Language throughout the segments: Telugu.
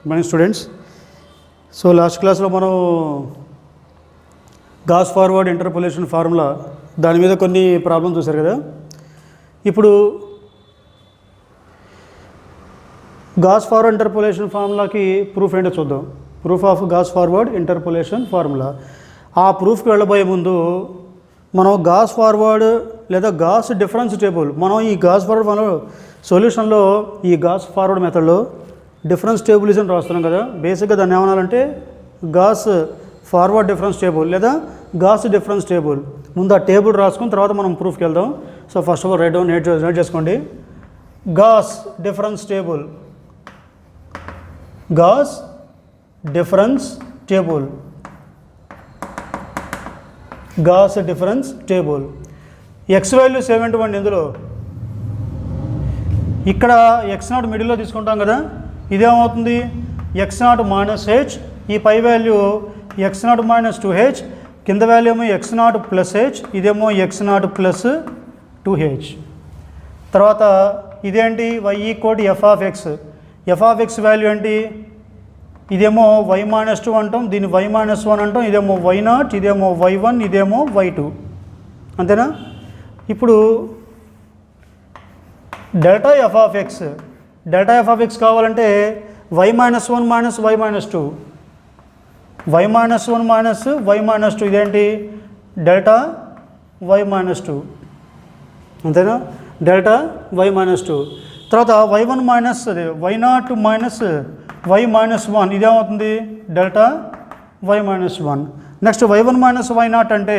Morning students. సో లాస్ట్ క్లాస్లో మనం గాస్ ఫార్వర్డ్ ఇంటర్పోలేషన్ ఫార్ములా దాని మీద కొన్ని ప్రాబ్లమ్స్ చూశారు కదా. ఇప్పుడు గాస్ ఫార్వర్డ్ ఇంటర్పోలేషన్ ఫార్ములాకి ప్రూఫ్ ఏంటో చూద్దాం. Proof of Gauss forward interpolation formula. ఆ ప్రూఫ్కి వెళ్ళబోయే ముందు మనం గాస్ ఫార్వర్డ్ లేదా గాస్ డిఫరెన్స్ టేబుల్, మనం ఈ గాస్ ఫార్వర్డ్ మనం సొల్యూషన్లో ఈ గాస్ ఫార్వర్డ్ మెథడ్లో డిఫరెన్స్ టేబుల్స్ అని రాస్తున్నాం కదా. బేసిక్గా దాన్ని ఏమనాలంటే గాస్ ఫార్వర్డ్ డిఫరెన్స్ టేబుల్ లేదా గాస్ డిఫరెన్స్ టేబుల్. ముందు ఆ టేబుల్ రాసుకుని తర్వాత మనం ప్రూఫ్కి వెళ్దాం. So first of all write down note చేసుకోండి. Gas difference table, Gauss difference table, Gauss difference table. X value 71. ఇందులో ఇక్కడ ఎక్స్ నాట్ మిడిల్లో తీసుకుంటాం కదా, ఇదేమవుతుంది ఎక్స్ నాట్ మైనస్ హెచ్, ఈ పై value X naught minus 2h, కింద వాల్యూ ఏమో ఎక్స్ నాట్ ప్లస్ హెచ్, ఇదేమో ఎక్స్ నాట్ ప్లస్ 2h. తర్వాత ఇదేంటి y equal to F of X. F of X value ఏంటి, ఇదేమో y మైనస్ 2 అంటాం, దీన్ని y మైనస్ 1 అంటాం, ఇదేమో y0, ఇదేమో y1, ఇదేమో y2. అంతేనా. ఇప్పుడు delta f of x, delta f of X కావాలంటే y minus 1 minus y minus 2, y minus 1 minus y minus 2, ఇదేంటి డెల్టా y మైనస్ 2. అంతేనా, డెల్టా y మైనస్ 2. తర్వాత y1 మైనస్ అదే y0 మైనస్ y మైనస్ 1, ఇదేమవుతుంది delta y minus 1. Next y1 minus y0 అంటే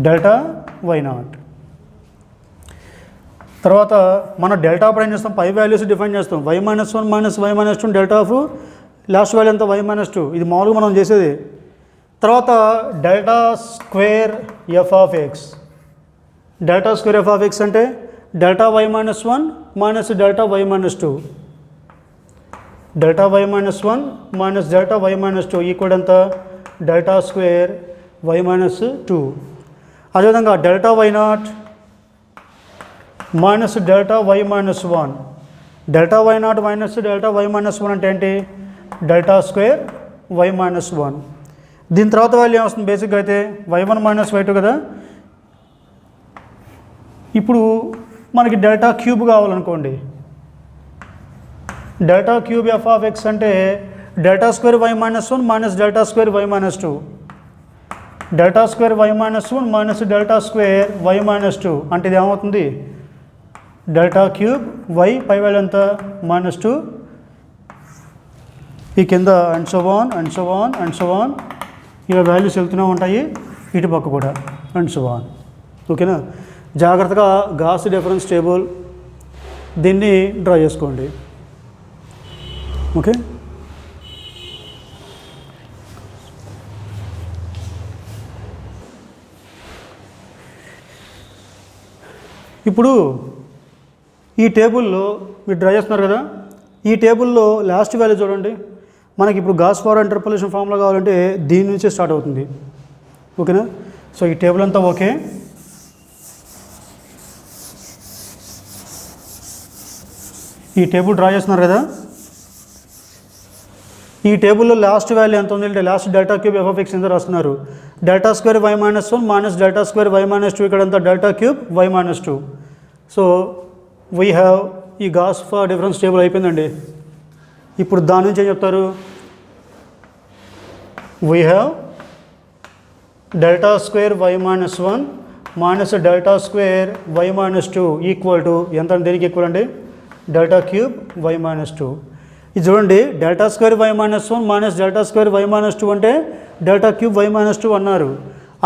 డెల్టా y0. తర్వాత మనం డెల్టా అప్పుడు ఏం చేస్తాం, పై వాల్యూస్ డిఫైన్ చేస్తాం. y minus 1 minus y minus 2 delta of last value ఎంత y మైనస్ 2, ఇది మామూలుగా మనం చేసేది. తర్వాత delta square f of x, delta square f of x అంటే delta y minus 1 minus delta y minus 2, delta y minus 1 minus delta y minus 2 equal ఎంత డెల్టా స్క్వేర్ y మైనస్ 2. అదేవిధంగా delta y0 minus delta y minus 1, delta y0 minus delta y minus 1 అంటే ఏంటి డెల్టా స్క్వేర్ y మైనస్ 1. దీని తర్వాత వాల్యూ ఏమొస్తుంది బేసిక్గా అయితే y1 మైనస్ y2 కదా. ఇప్పుడు మనకి డెల్టా క్యూబ్ కావాలనుకోండి, delta cube f of x అంటే delta square y minus 1 minus delta square y minus 2, delta square y minus 1 minus delta square y minus 2 అంటే ఇది ఏమవుతుంది డెల్టా క్యూబ్ y పై వాల్యూ ఎంత మైనస్ 2, ఈ కింద and so on and so on and so on ఇలా వాల్యూస్ వెళ్తూనే ఉంటాయి, ఇటు పక్క కూడా అండ్ సో ఆన్. ఓకేనా. జాగ్రత్తగా గాస్ డిఫరెన్స్ టేబుల్ దీన్ని డ్రా చేసుకోండి. ఓకే. ఇప్పుడు ఈ టేబుల్లో మీరు డ్రా చేస్తున్నారు కదా, ఈ టేబుల్లో లాస్ట్ వాల్యూ చూడండి. మనకి ఇప్పుడు గాస్ ఫార్వర్డ్ ఇంటర్పోలేషన్ ఫార్ములా కావాలంటే దీని నుంచే స్టార్ట్ అవుతుంది. ఓకేనా. సో ఈ టేబుల్ అంతా ఓకే. ఈ టేబుల్ డ్రా చేస్తున్నారు కదా, ఈ టేబుల్లో లాస్ట్ వాల్యూ ఎంత ఉంది అంటే last delta cube f of X ఎంత రాస్తున్నారు delta square y minus 1 minus delta square y minus 2, ఇక్కడ ఎంత delta cube y minus 2. So we have ఈ గాస్ ఫర్ డిఫరెన్స్ టేబుల్ అయిపోయిందండి. ఇప్పుడు దాని నుంచి ఏం చెప్తారు, we have delta square y minus 1 minus delta square y minus 2 equal to ఎంత, దేనికి ఈక్వల్ అండి డెల్టా క్యూబ్ y మైనస్ 2. ఇది చూడండి delta square y minus 1 minus delta square y minus 2 అంటే డెల్టా క్యూబ్ y మైనస్ 2 అన్నారు.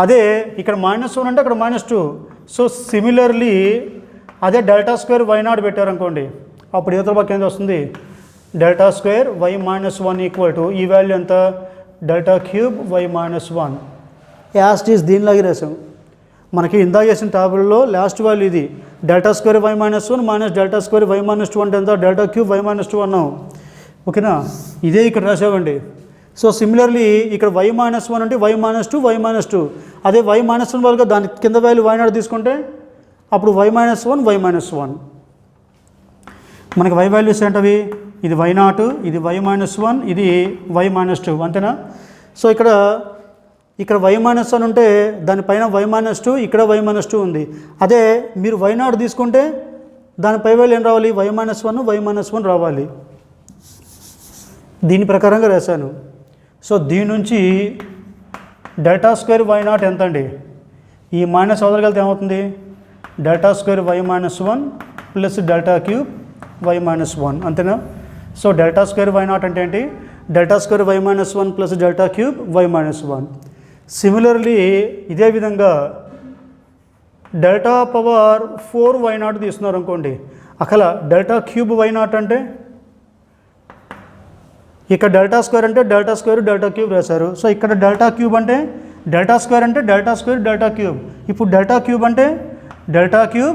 అదే ఇక్కడ మైనస్ 1 అంటే అక్కడ మైనస్ 2. సో సిమిలర్లీ అదే డెల్టా స్క్వేర్ y0 పెట్టారనుకోండి, అప్పుడు యువతల పక్క ఎంత వస్తుంది delta square y minus 1 equal to ఈ వాల్యూ ఎంత delta cube y minus 1. As it is దీనిలాగే రాసాం. మనకి ఇందా చేసిన టేబుల్లో లాస్ట్ వాల్యూ ఇది delta square y minus 1 minus delta square y minus 2 అంటే ఎంత డెల్టా క్యూబ్ y మైనస్ 2 అన్నాం. ఓకేనా. ఇదే ఇక్కడ రాసామండి. సో సిమిలర్లీ ఇక్కడ y మైనస్ 1 అంటే y మైనస్ 2 y మైనస్ 2, అదే y మైనస్ 1 వరకు దాని కింద వాల్యూ y0 తీసుకుంటే అప్పుడు y మైనస్ 1 y మైనస్ 1. మనకి y వాల్యూస్ ఏంటవి ఇది y0, ఇది y-1, ఇది y-2 అంతేనా. సో ఇక్కడ y-1 ఉంటే దానిపైన y-2, ఇక్కడ y-2 ఉంది. అదే మీరు y0 తీసుకుంటే దానిపై వాల్యూ ఏం రావాలి, y-1 రావాలి. దీని ప్రకారంగా రాశాను. సో దీని నుంచి ∆2 y0 ఎంత అండి, ఈ మైనస్ అవతలకెళ్తే ఏమవుతుంది, ∆2 y-1 ప్లస్ ∆3 y-1 అంతేనా. సో ∆2 y0 అంటే ఏంటి, ∆2 y-1 ప్లస్ ∆3 y-1. సిమిలర్లీ ఇదే విధంగా ∆4 y0 తీసుకున్నారు అనుకోండి, అక్కడ ∆3 y0 అంటే ఇక్కడ ∆2 అంటే ∆2 రాశారు. సో ఇక్కడ ∆3 అంటే ∆2 అంటే ∆3. ఇప్పుడు ∆3 అంటే ∆3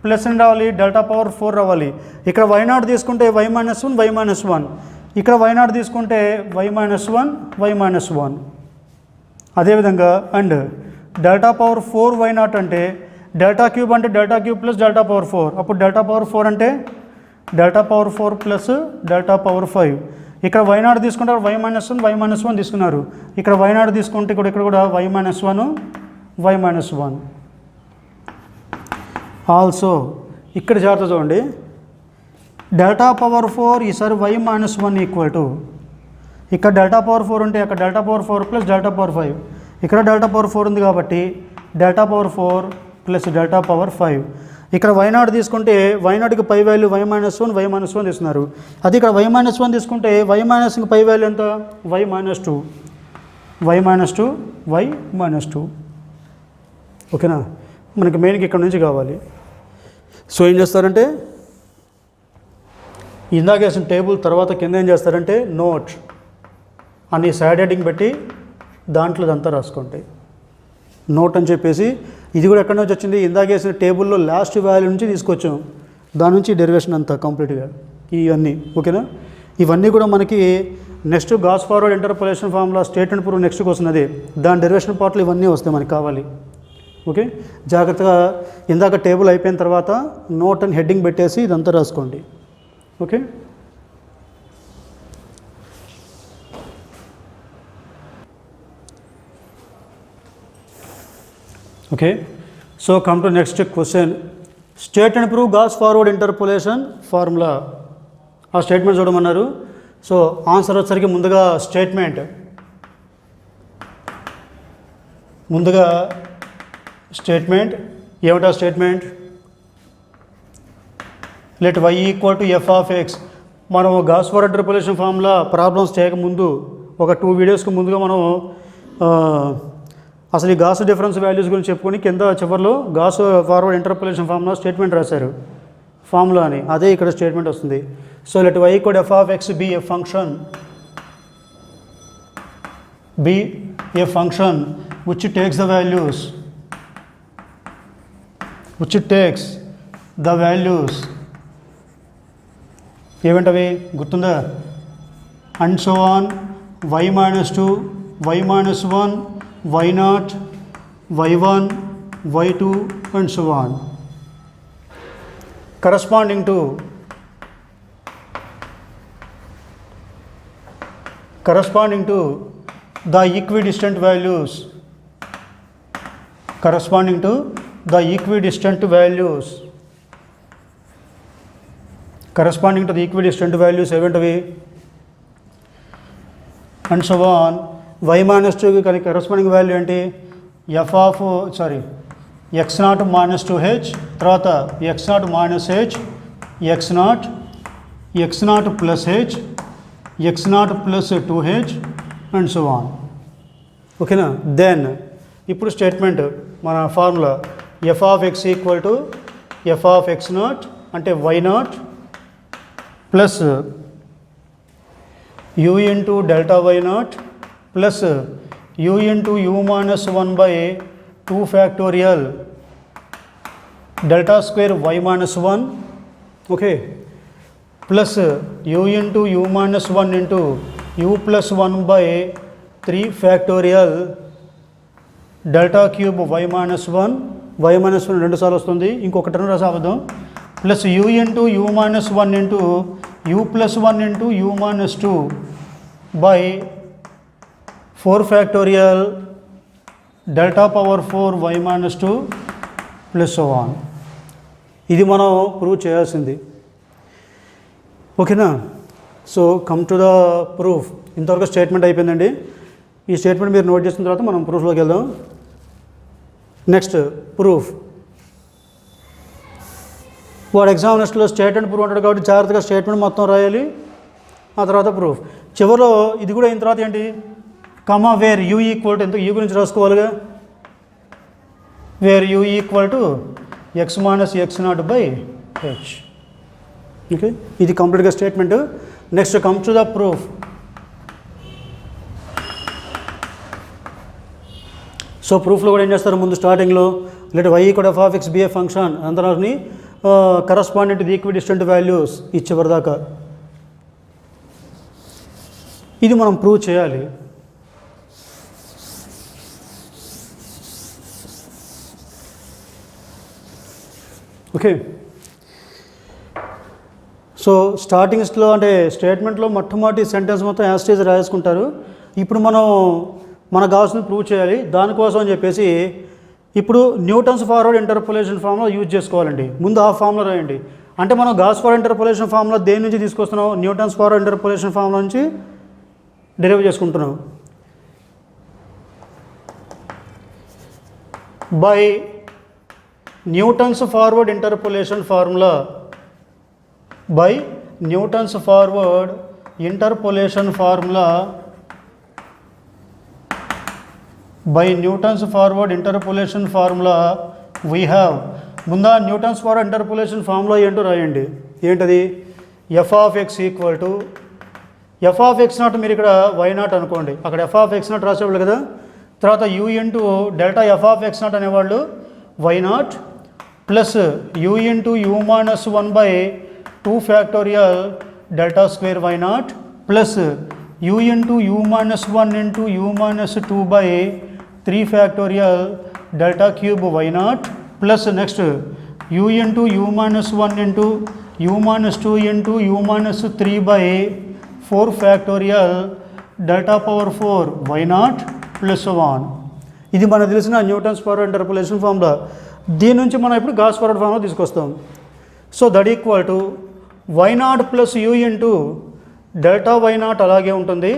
ప్లస్ అని రావాలి, ∆4 రావాలి. ఇక్కడ y0 తీసుకుంటే y-1, ఇక్కడ y0 తీసుకుంటే y-1. అదేవిధంగా అండ్ ∆4 y0 అంటే ∆3 అంటే ∆3 ప్లస్ ∆4. అప్పుడు ∆4 అంటే ∆4 ప్లస్ ∆5. ఇక్కడ y0 తీసుకుంటారు, y-1 తీసుకున్నారు. ఇక్కడ y0 తీసుకుంటే ఇక్కడ కూడా y-1. ఆల్సో ఇక్కడ జాగ్రత్త చూడండి, ∆4 ఈసారి y-1 ఈక్వల్ టు ఇక్కడ ∆4 ఉంటే అక్కడ ∆4 ప్లస్ ∆5. ఇక్కడ ∆4 ఉంది కాబట్టి ∆4 ప్లస్ ∆5. ఇక్కడ y0 తీసుకుంటే y0కి పై వాల్యూ y-1 తీసుకున్నారు. అది ఇక్కడ y-1 తీసుకుంటే y-కి పై వాల్యూ ఎంత, y-2. ఓకేనా. మనకి మెయిన్కి ఇక్కడ నుంచి కావాలి. సో ఏం చేస్తారంటే ఇందాక వేసిన టేబుల్ తర్వాత కింద ఏం చేస్తారంటే నోట్ అని సైడ్ హెడ్డింగ్ పెట్టి దాంట్లో అంతా రాసుకోండి, నోట్ అని చెప్పేసి. ఇది కూడా ఎక్కడి నుంచి వచ్చింది, ఇందాక వేసిన టేబుల్లో లాస్ట్ వాల్యూ నుంచి తీసుకొచ్చాం, దాని నుంచి డెరివేషన్ అంతా కంప్లీట్గా ఇవన్నీ. ఓకేనా. ఇవన్నీ కూడా మనకి next Gauss forward interpolation formula state and proof నెక్స్ట్కి వస్తున్నది, దాని డెరివేషన్ పార్ట్లు ఇవన్నీ వస్తాయి మనకి కావాలి. ఓకే, జాగ్రత్తగా ఇందాక టేబుల్ అయిపోయిన తర్వాత నోట్ అని హెడ్డింగ్ పెట్టేసి ఇదంతా రాసుకోండి. Okay. Okay, so come to next question. State and prove Gauss forward interpolation formula. ఆ స్టేట్మెంట్ చూడమన్నారు. సో ఆన్సర్ వచ్చేసరికి ముందుగా స్టేట్మెంట్ ఏమిటా statement, let y equal to f of x. మనం Gauss forward interpolation formula problems చేయకముందు ఒక 2 వీడియోస్కి ముందుగా మనం అసలు ఈ గాస్ డిఫరెన్స్ వాల్యూస్ గురించి చెప్పుకొని కింద చివరిలో Gauss forward interpolation formula statement రాశారు ఫార్ములా అని, అదే ఇక్కడ స్టేట్మెంట్ వస్తుంది. So let y equal f of x be a function which takes the values ఏమంటవి గుర్తుందా, and so on y-2, y-1, y0, y1, y2 and so on, corresponding to the equidistant values, ఏమంటవి అండ్ సో ఆన్. y-2కి కానీ కరస్పాండింగ్ వాల్యూ ఏంటి, x0 - 2h, తర్వాత x0 - h, x0 plus h, x0 plus 2h and so on. ఓకేనా. దెన్ ఇప్పుడు స్టేట్మెంట్ మన formula f of x equal to f of x0 అంటే y0 plus u into delta y0 plus u into u - 1/2 factorial ∆2 y-1, okay, plus u into u - 1 into u + 1/3 factorial ∆3 y-1 2 సార్లు వస్తుంది, ఇంకొకటి రాసావద్దాం plus you into you minus 1 into u plus 1 into you minus 2 by 4 factorial delta power 4 why minus 2 plus 1. ఇది మనం ప్రూవ్ చేయాల్సింది. ఓకేనా? So come to the proof. ఇంతవరకు స్టేట్మెంట్ అయిపోయిందండి. ఈ స్టేట్మెంట్ మీరు నోట్ చేసిన తర్వాత మనం ప్రూఫ్లోకి వెళ్దాం. Next proof. వాడు ఎగ్జామినేషన్లో స్టేట్మెంట్ ప్రూఫ్ అంటాడు కాబట్టి జాగ్రత్తగా స్టేట్మెంట్ మొత్తం రాయాలి. ఆ తర్వాత ప్రూఫ్. చివరిలో ఇది కూడా అయిన తర్వాత ఏంటి, comma where u equal to ఎంత, యూ గురించి రాసుకోవాలిగా. Where u equal to x minus x not by h. Okay, ఇది కంప్లీట్గా statement. Next come to the proof. So ప్రూఫ్లో కూడా ఏం చేస్తారు, ముందు స్టార్టింగ్లో లేదా y equal f of x be a function అందరిని కరస్పాండెంట్ ది ఈక్విడిస్టెంట్ వాల్యూస్ ఇచ్చేవారు దాకా ఇది మనం ప్రూవ్ చేయాలి. ఓకే, సో స్టార్టింగ్స్లో అంటే స్టేట్మెంట్లో మొట్టమొదటి సెంటెన్స్ మొత్తం యాస్టేజ్ రాసుకుంటారు. ఇప్పుడు మనకు కావాల్సింది ప్రూవ్ చేయాలి. దానికోసం అని చెప్పేసి ఇప్పుడు Newton's forward interpolation formula use చేసుకోవాలండి. ముందు ఆ ఫార్ములా రాయండి. అంటే మనం గాస్ ఫార్వర్డ్ ఇంటర్పోలేషన్ ఫార్ములా దేని నుంచి తీసుకొస్తున్నాం, న్యూటన్స్ ఫార్వర్డ్ ఇంటర్పోలేషన్ ఫార్ములా నుంచి డెరైవ్ చేసుకుంటున్నాం. By Newton's forward interpolation formula, by Newton's forward interpolation formula, by Newton's forward interpolation formula we have. ముందా న్యూటన్స్ ఫార్వర్డ్ ఇంటర్పోలేషన్ ఫార్ములా ఏంటో రాయండి. ఏంటది, F of X equal to F of X naught, మీరు ఇక్కడ వై నాట్ అనుకోండి, అక్కడ ఎఫ్ ఆఫ్ ఎక్స్ నాట్ రాసేవాళ్ళు కదా. తర్వాత u into delta f of X not అనేవాళ్ళు y not plus you into you minus 1 by 2 factorial delta square why not plus you into you minus 1 into you minus 2 by 3 factorial delta cube why not plus next u into you minus 1 into you minus 2 into you minus 3 by 4 factorial delta power 4 why not plus 1. ఇది మనకు తెలిసిన న్యూటన్స్ ఫార్వర్డ్ ఇంటర్పోలేషన్ ఫార్ములా. దీని నుంచి మనం ఇప్పుడు గాస్ ఫార్వర్డ్ ఫార్ములా తీసుకొస్తాం. So that equal to why not plus you into delta why naught అలాగే ఉంటుంది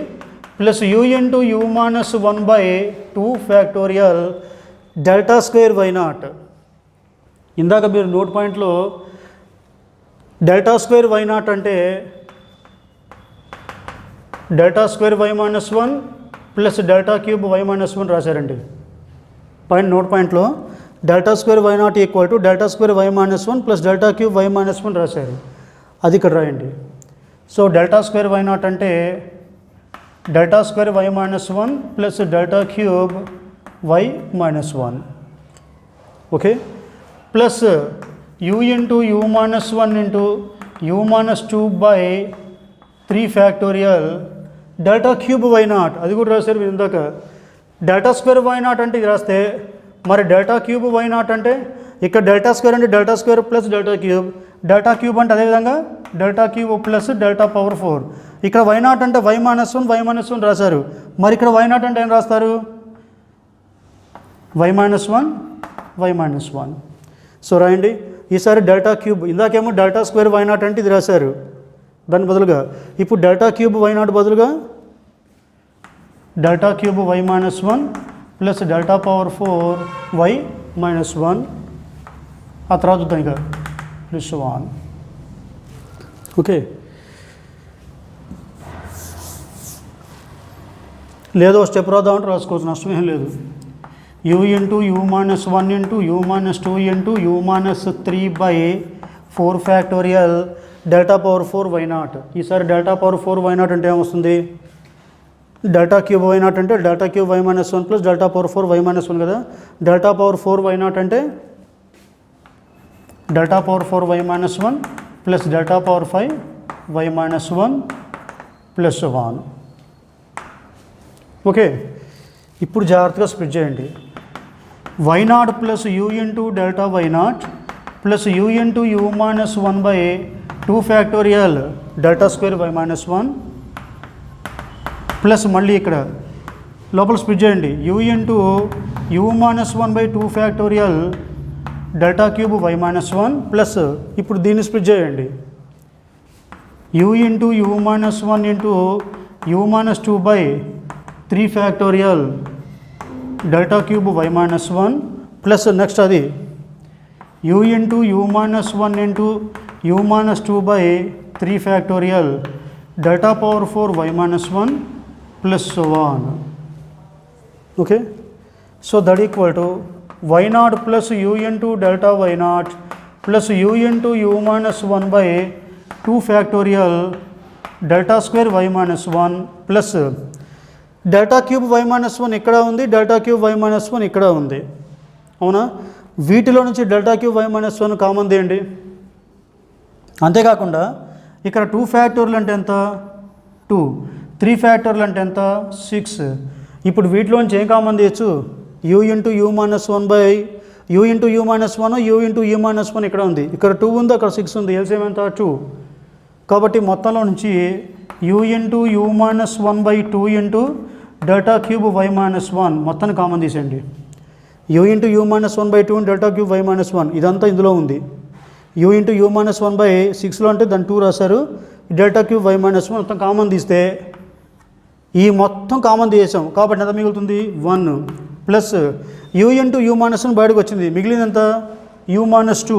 plus you into you minus 1 by 2 factorial delta square why naught. ఇందాక మీరు నోట్ పాయింట్లో డెల్టా స్క్వేర్ వై నాట్ అంటే delta square why minus 1 plus delta cube why minus 1 రాశారండి. నోట్ పాయింట్లో delta square why naught equal to delta square why minus 1 plus delta cube why minus 1 రాశారు. అది ఇక్కడ రాయండి. So delta square why not అంటే delta square why minus 1 plus delta cube why minus 1. Okay, plus you into you minus 1 into you minus 2 by 3 factorial delta cube why not. అది కూడా రాశారు మీరు ఇందాక. డెల్టా స్క్వేర్ వై నాట్ అంటే ఇది రాస్తే, మరి డెల్టా క్యూబ్ వై నాట్ అంటే ఇక్కడ డెల్టా స్క్వేర్ అంటే delta square plus delta cube, delta cube అంటే అదేవిధంగా delta cube plus delta power 4. ఇక్కడ వై నాట్ అంటే వై మైనస్ 1 వై మైనస్ 1 రాశారు. మరి ఇక్కడ వై నాట్ అంటే ఏం రాస్తారు, y minus 1 y minus 1. So రాయండి. ఈసారి డెల్టా క్యూబ్, ఇందాకేమో డెల్టా స్క్వేర్ వై నాట్ అంటే ఇది రాశారు, దాని బదులుగా ఇప్పుడు డెల్టా క్యూబ్ వై నాట్ బదులుగా delta cube why minus 1 plus delta power 4 why minus 1. ఆ తర్వాత చూద్దాం ఇక ప్లస్ 1. ఓకే, లేదో స్టెప్ రాద్దామంటే రాసుకోవచ్చు, నష్టమేం లేదు. U into you minus 1 into you minus 2 into you minus 3 by 4 factorial delta power 4 why naught. ఈసారి డెల్టా పవర్ 4 వై నాట్ అంటే ఏమొస్తుంది, డెల్టా క్యూబ్ వై నాట్ అంటే delta cube why minus 1 plus delta power 4 why minus 1 కదా. డెల్టా పవర్ 4 వై నాట్ అంటే delta power 4 why minus 1 plus delta power 5 y minus 1 plus 1. Okay, ఇప్పుడు జాగ్రత్తగా స్ప్లిట్ చేయండి. Y not plus you into delta why not plus you into you minus 1 by 2 factorial delta square why minus 1 plus మళ్ళీ ఇక్కడ లోపల స్ప్లిట్ చేయండి u into you minus 1 by 2 factorial delta cube why minus 1 plus ఇప్పుడు దీన్ని స్ప్లిట్ చేయండి u into you minus 1 into you minus 2 by 3 factorial delta cube why minus 1 plus next అది u into you minus 1 into you minus 2 by 3 factorial delta power 4 why minus 1 plus 1 okay so that equal to why not plus you into delta why not plus you into you minus 1 by 2 factorial delta square why minus 1 plus delta cube why minus 1 ఇక్కడ ఉంది డెల్టా క్యూబ్ వై మైనస్ 1 ఇక్కడ ఉంది అవునా వీటిలో నుంచి delta cube why minus 1 common తీయండి అంతేకాకుండా ఇక్కడ 2 ఫ్యాక్టోరియల్ అంటే ఎంత 2 3 ఫ్యాక్టోరియల్ అంటే ఎంత 6 ఇప్పుడు వీటిలోంచి ఏం కామన్ తీయచ్చు you into you minus 1 by you into you minus 1 you into you minus 1 ఇక్కడ ఉంది ఇక్కడ 2 ఉంది అక్కడ 6 ఉంది ఎల్సిఎం ఎంత 2 కాబట్టి మొత్తంలో నుంచి u into you minus 1 by 2 into delta cube why minus 1 మొత్తాన్ని కామన్ తీసేయండి u into you minus 1 by 2 delta cube why minus 1 ఇదంతా ఇందులో ఉంది u into you minus 1 by 6లో అంటే దాన్ని 2 రాశారు డెల్టా క్యూబ్ వై మైనస్ 1 మొత్తం కామన్ తీస్తే ఈ మొత్తం కామన్ తీసేసాం కాబట్టి ఎంత మిగులుతుంది 1 plus you into you minus 1 బయటకు వచ్చింది మిగిలింది ఎంత you minus 2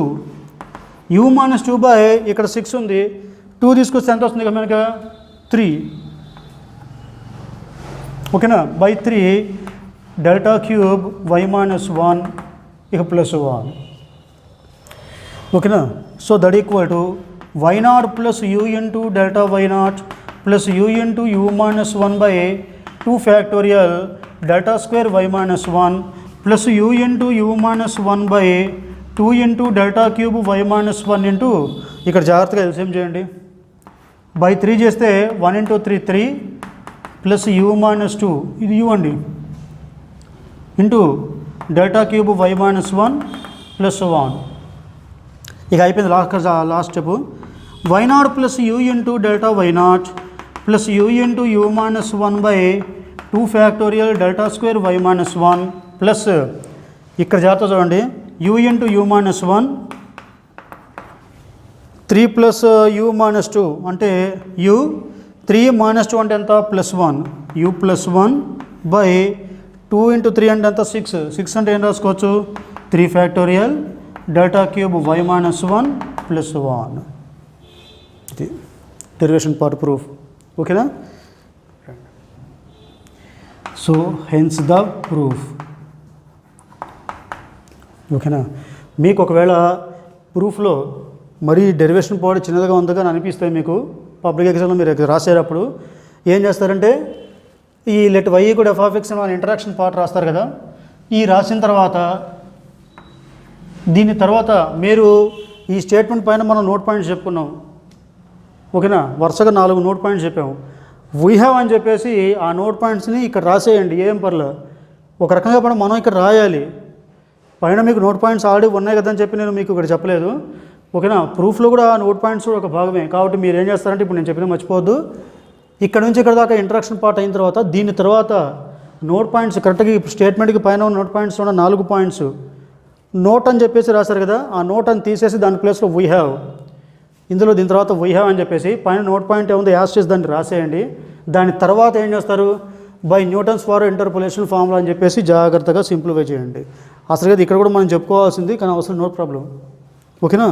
you minus 2 by ఇక్కడ 6 ఉంది 2 తీసుకొస్తే ఎంత వస్తుంది ఇక మనకి 3 ఓకేనా by 3 delta cube why minus 1 ఇక ప్లస్ 1 ఓకేనా so that equal to why not plus you into delta why not plus you into you minus 1 by 2 factorial delta square why minus 1 plus you into you minus 1 by 2 into delta cube why minus 1 into ఇక్కడ జాగ్రత్తగా ఎల్సిఎం చేయండి బై 3 చేస్తే 1 ఇంటూ 3 3 ప్లస్ యూ మైనస్ 2 ఇది యూ అండి into delta cube why minus 1 plus 1 ఇక అయిపోయింది last step y not plus you into delta why not plus you into you minus 1 by 2 factorial delta square why minus 1 plus ఇక్కడ జాగ్రత్త చూడండి u into you minus 1 3 plus u minus 2 అంటే యూ 3 మైనస్ 2 అంటే ఎంత plus 1 u plus 1 by 2 into 3 అంటే ఎంత 6 అంటే ఏం రాసుకోవచ్చు 3 factorial delta cube why minus 1 plus 1 ఇది డెరివేషన్ పార్ట్ ప్రూఫ్ ఓకేనా సో హెన్స్ ద ప్రూఫ్ ఓకేనా మీకు ఒకవేళ ప్రూఫ్లో మరీ డెరివేషన్ పార్ట్ చిన్నదిగా ఉందిగా అనిపిస్తాయి మీకు పబ్లిక్ ఎగ్జామ్లో మీరు రాసేటప్పుడు ఏం చేస్తారంటే ఈ లెట్ వై కూడా ఎఫ్ ఆఫ్ ఎక్స్ అని ఇంటరాక్షన్ పార్ట్ రాస్తారు కదా ఈ రాసిన తర్వాత దీని తర్వాత మీరు ఈ స్టేట్మెంట్ పైన మనం నోట్ పాయింట్స్ చెప్పుకున్నాం ఓకేనా వరుసగా 4 నోట్ పాయింట్స్ చెప్పాము వీ హ్యావ్ అని చెప్పేసి ఆ నోట్ పాయింట్స్ని ఇక్కడ రాసేయండి ఏం పర్లే ఒక రకంగా పడి మనం ఇక్కడ రాయాలి పైన మీకు నోట్ పాయింట్స్ ఆల్రెడీ ఉన్నాయి కదా అని చెప్పి నేను మీకు ఇక్కడ చెప్పలేదు ఓకేనా ప్రూఫ్లో కూడా నోట్ పాయింట్స్ ఒక భాగమే కాబట్టి మీరు ఏం చేస్తారంటే ఇప్పుడు నేను చెప్పిన మర్చిపోవద్దు ఇక్కడ నుంచి ఇక్కడ దాకా ఇంట్రడక్షన్ పార్ట్ అయిన తర్వాత దీని తర్వాత నోట్ పాయింట్స్ కరెక్ట్గా స్టేట్మెంట్కి పైన నోట్ పాయింట్స్ ఉన్న 4 పాయింట్స్ నోట్ అని చెప్పేసి రాశారు కదా ఆ నోట్ అని తీసేసి దాని ప్లేస్లో వీ హ్యావ్ ఇందులో దీని తర్వాత వీ హ్యావ్ అని చెప్పేసి పైన నోట్ పాయింట్ ఏముందో యాజ్ చేసి దాన్ని రాసేయండి దాని తర్వాత ఏం చేస్తారు by Newton's forward interpolation formula అని చెప్పేసి జాగ్రత్తగా సింప్లిఫై చేయండి అసలు ఇక్కడ కూడా మనం చెప్పుకోవాల్సింది కానీ అవసరం నో ప్రాబ్లం ఓకేనా